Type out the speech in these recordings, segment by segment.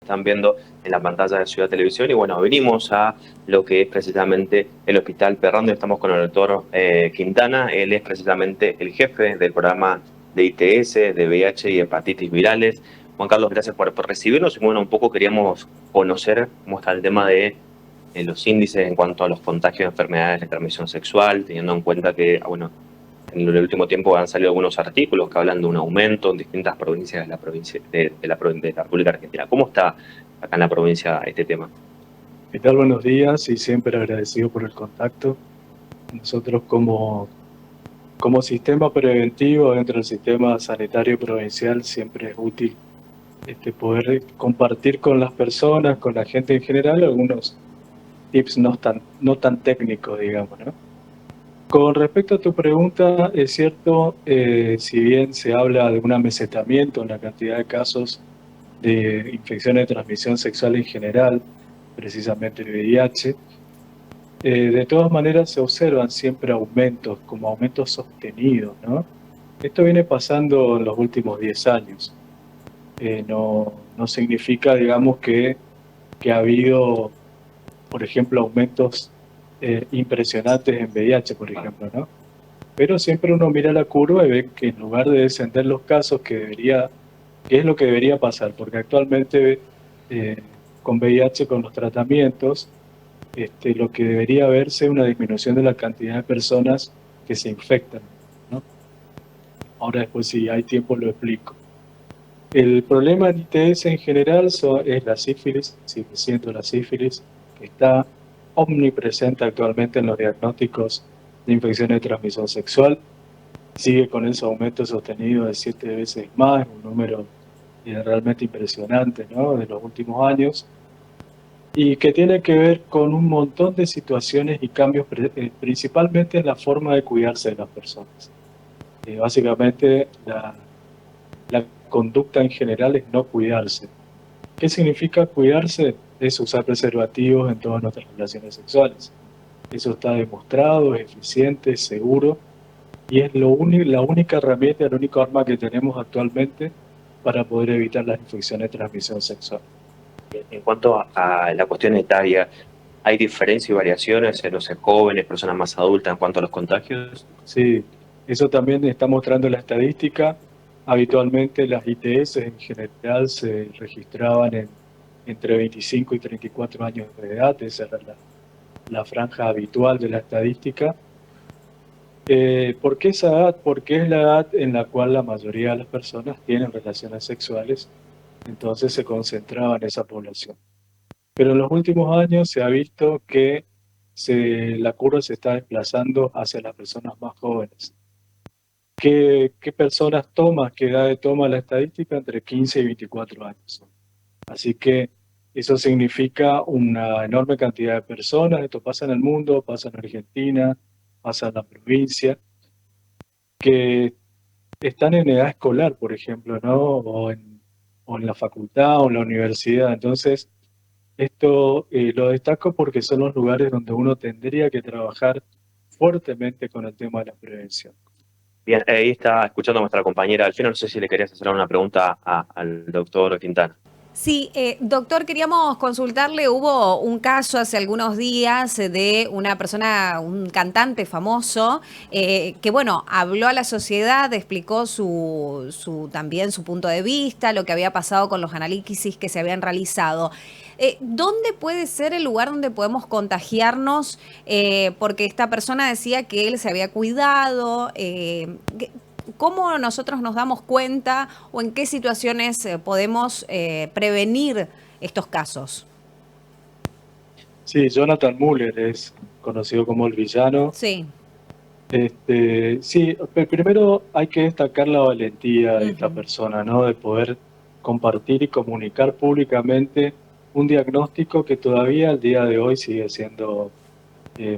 están viendo en la pantalla de Ciudad Televisión. Y bueno, venimos a lo que es precisamente el Hospital Perrón. Estamos con el doctor Quintana. Él es precisamente el jefe del programa de ITS, de VIH y hepatitis virales. Juan Carlos, gracias por recibirnos. Y bueno, un poco queríamos conocer cómo está el tema de los índices en cuanto a los contagios de enfermedades de transmisión sexual, teniendo en cuenta que, bueno, en el último tiempo han salido algunos artículos que hablan de un aumento en distintas provincias de la provincia de la República Argentina. ¿Cómo está acá en la provincia este tema? ¿Qué tal? Buenos días y siempre agradecido por el contacto. Nosotros como sistema preventivo dentro del sistema sanitario provincial siempre es útil poder compartir con las personas, con la gente en general, algunos tips no tan técnicos, digamos, ¿no? Con respecto a tu pregunta, es cierto, si bien se habla de un amesetamiento en la cantidad de casos de infecciones de transmisión sexual en general, precisamente el VIH, de todas maneras se observan siempre aumentos, como aumentos sostenidos, ¿no? Esto viene pasando en los últimos 10 años. No significa, digamos, que ha habido, por ejemplo, aumentos impresionantes en VIH, por ejemplo, ¿no? Pero siempre uno mira la curva y ve que en lugar de descender los casos que es lo que debería pasar, porque actualmente con VIH, con los tratamientos, lo que debería verse es una disminución de la cantidad de personas que se infectan, ¿no? Ahora después, si hay tiempo, lo explico. El problema en ITS en general es la sífilis, sigue siendo la sífilis, que está omnipresente actualmente en los diagnósticos de infecciones de transmisión sexual. Sigue con ese aumento sostenido de 7 veces más, un número realmente impresionante, ¿no?, de los últimos años, y que tiene que ver con un montón de situaciones y cambios, principalmente en la forma de cuidarse de las personas. Básicamente, la conducta en general es no cuidarse. ¿Qué significa cuidarse? Es usar preservativos en todas nuestras relaciones sexuales. Eso está demostrado, es eficiente, es seguro, y es la única herramienta, el único arma que tenemos actualmente para poder evitar las infecciones de transmisión sexual. En cuanto a la cuestión etaria, ¿hay diferencia y variaciones en los jóvenes, personas más adultas en cuanto a los contagios? Sí, eso también está mostrando la estadística. Habitualmente las ITS en general se registraban entre 25 y 34 años de edad. Esa era la franja habitual de la estadística. ¿Por qué esa edad? Porque es la edad en la cual la mayoría de las personas tienen relaciones sexuales, entonces se concentraba en esa población. Pero en los últimos años se ha visto que la curva se está desplazando hacia las personas más jóvenes. ¿Qué personas toma? ¿Qué edad toma la estadística? Entre 15 y 24 años. Así que eso significa una enorme cantidad de personas. Esto pasa en el mundo, pasa en Argentina, pasa en la provincia, que están en edad escolar, por ejemplo, ¿no? O en la facultad o en la universidad. Entonces, esto lo destaco porque son los lugares donde uno tendría que trabajar fuertemente con el tema de la prevención. Bien, ahí está escuchando a nuestra compañera Alfina. No sé si le querías hacer una pregunta al doctor Quintana. Sí, doctor, queríamos consultarle, hubo un caso hace algunos días de una persona, un cantante famoso, que bueno, habló a la sociedad, explicó también su punto de vista, lo que había pasado con los análisis que se habían realizado. ¿Dónde puede ser el lugar donde podemos contagiarnos? Porque esta persona decía que él se había cuidado. ¿Cómo nosotros nos damos cuenta o en qué situaciones podemos prevenir estos casos? Sí, Jonathan Muller es conocido como el villano. Sí. Sí, primero hay que destacar la valentía de esta Ujú. persona, ¿no? De poder compartir y comunicar públicamente un diagnóstico que todavía al día de hoy sigue siendo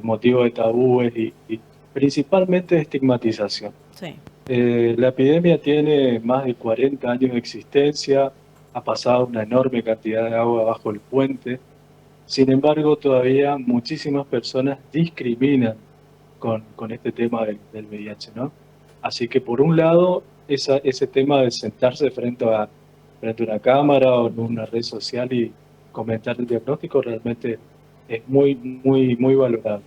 motivo de tabúes y principalmente de estigmatización. Sí. La epidemia tiene más de 40 años de existencia, ha pasado una enorme cantidad de agua bajo el puente. Sin embargo, todavía muchísimas personas discriminan con este tema del VIH, ¿no? Así que por un lado, ese tema de sentarse frente frente a una cámara o en una red social y comentar el diagnóstico realmente es muy valorable.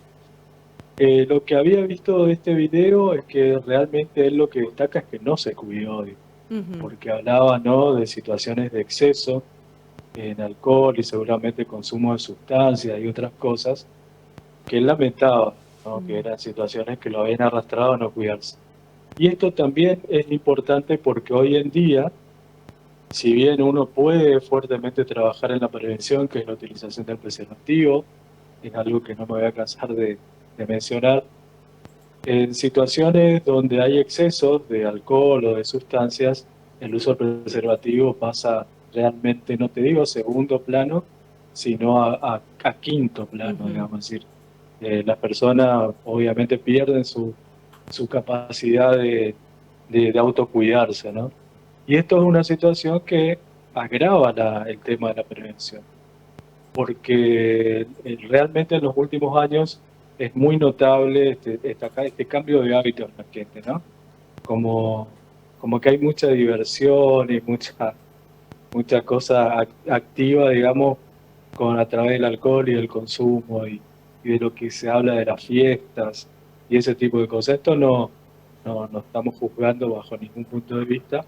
Lo que había visto de este video es que realmente él lo que destaca es que no se cuidó, Ujú. porque hablaba, ¿no?, de situaciones de exceso en alcohol y seguramente consumo de sustancias y otras cosas que él lamentaba, ¿no?, que Mm. eran situaciones que lo habían arrastrado a no cuidarse. Y esto también es importante porque hoy en día, si bien uno puede fuertemente trabajar en la prevención, que es la utilización del preservativo, es algo que no me voy a cansar de mencionar, en situaciones donde hay excesos de alcohol o de sustancias, el uso del preservativo pasa realmente, no te digo segundo plano, sino a quinto plano, Ujú. digamos. Es decir, las personas obviamente pierden su capacidad de autocuidarse, ¿no? Y esto es una situación que agrava el tema de la prevención, porque realmente en los últimos años es muy notable este cambio de hábitos en la gente, ¿no? Como, como que hay mucha diversión y mucha cosa activa, digamos, a través del alcohol y del consumo y de lo que se habla de las fiestas y ese tipo de cosas. Esto no estamos juzgando bajo ningún punto de vista,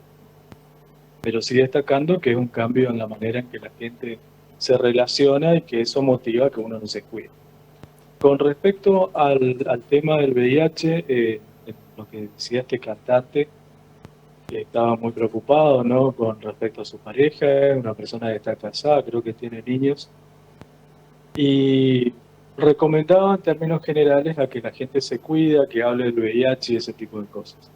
pero sí destacando que es un cambio en la manera en que la gente se relaciona y que eso motiva a que uno no se cuide. Con respecto al tema del VIH, lo que decía este cantante, que estaba muy preocupado, ¿no?, con respecto a su pareja, una persona que está casada, creo que tiene niños, y recomendaba en términos generales a que la gente se cuida, que hable del VIH y ese tipo de cosas.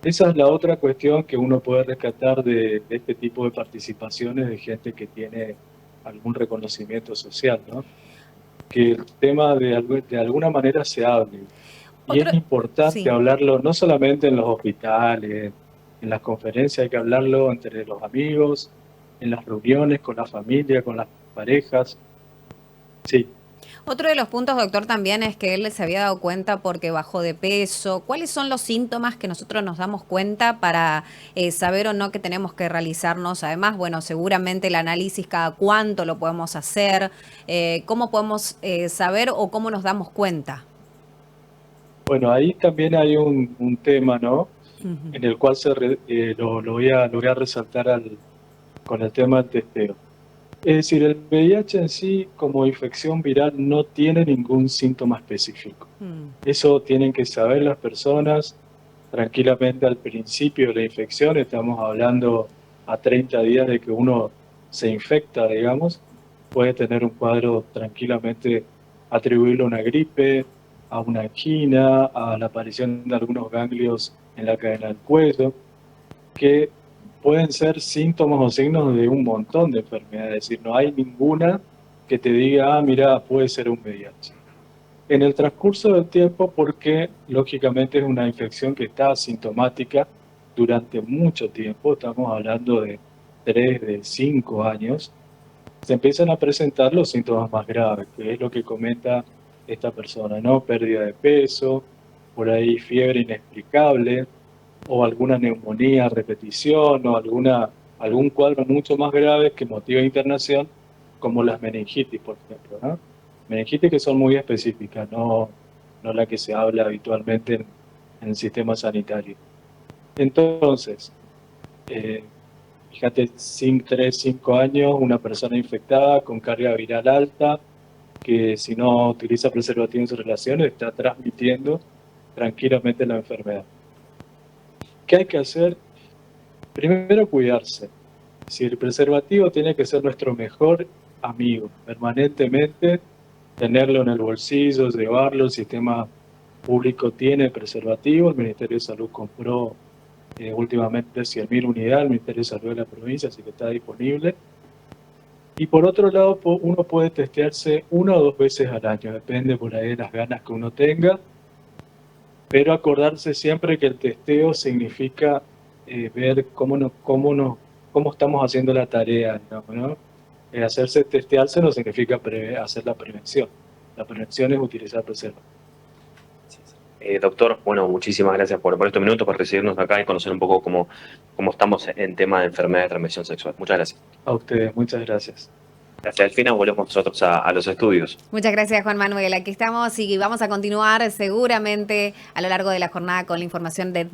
Esa es la otra cuestión que uno puede rescatar de este tipo de participaciones de gente que tiene algún reconocimiento social, ¿no? Que el tema de alguna manera se hable. Y Otro, es importante sí. hablarlo no solamente en los hospitales, en las conferencias, hay que hablarlo entre los amigos, en las reuniones, con la familia, con las parejas. Sí, Otro de los puntos, doctor, también es que él se había dado cuenta porque bajó de peso. ¿Cuáles son los síntomas que nosotros nos damos cuenta para saber o no que tenemos que realizarnos? Además, bueno, seguramente el análisis cada cuánto lo podemos hacer. ¿Cómo podemos saber o cómo nos damos cuenta? bueno, ahí también hay un tema, ¿no?, Ujú. en el cual lo voy a resaltar con el tema del testeo. Es decir, el VIH en sí, como infección viral, no tiene ningún síntoma específico. Mm. Eso tienen que saber las personas tranquilamente al principio de la infección. Estamos hablando a 30 días de que uno se infecta, digamos, puede tener un cuadro tranquilamente, atribuirlo a una gripe, a una angina, a la aparición de algunos ganglios en la cadena del cuello, que pueden ser síntomas o signos de un montón de enfermedades. Es decir, no hay ninguna que te diga, ah, mira, puede ser un VIH. En el transcurso del tiempo, porque lógicamente es una infección que está asintomática durante mucho tiempo, estamos hablando de 3, de 5 años, se empiezan a presentar los síntomas más graves, que es lo que comenta esta persona, ¿no? Pérdida de peso, por ahí fiebre inexplicable, o alguna neumonía a repetición, o algún cuadro mucho más grave que motiva internación, como las meningitis, por ejemplo, ¿no? Meningitis que son muy específicas, no la que se habla habitualmente en el sistema sanitario. Entonces, eh, fíjate, 3, 5 años, una persona infectada con carga viral alta, que si no utiliza preservativo en sus relaciones, está transmitiendo tranquilamente la enfermedad. ¿Qué hay que hacer? Primero, cuidarse. Si el preservativo tiene que ser nuestro mejor amigo, permanentemente tenerlo en el bolsillo, llevarlo. El sistema público tiene preservativo, el Ministerio de Salud compró últimamente 100.000 unidades, el Ministerio de Salud de la provincia, así que está disponible. Y por otro lado, uno puede testearse 1 o 2 veces al año, depende por ahí de las ganas que uno tenga, pero acordarse siempre que el testeo significa ver cómo estamos haciendo la tarea, digamos, ¿no? Testearse no significa hacer la prevención. La prevención es utilizar preservativos. Doctor, bueno, muchísimas gracias por estos minutos, por recibirnos acá y conocer un poco cómo estamos en tema de enfermedad de transmisión sexual. Muchas gracias. A ustedes, muchas gracias. Gracias, Delfina. Volvemos nosotros a los estudios. Muchas gracias, Juan Manuel. Aquí estamos y vamos a continuar seguramente a lo largo de la jornada con la información de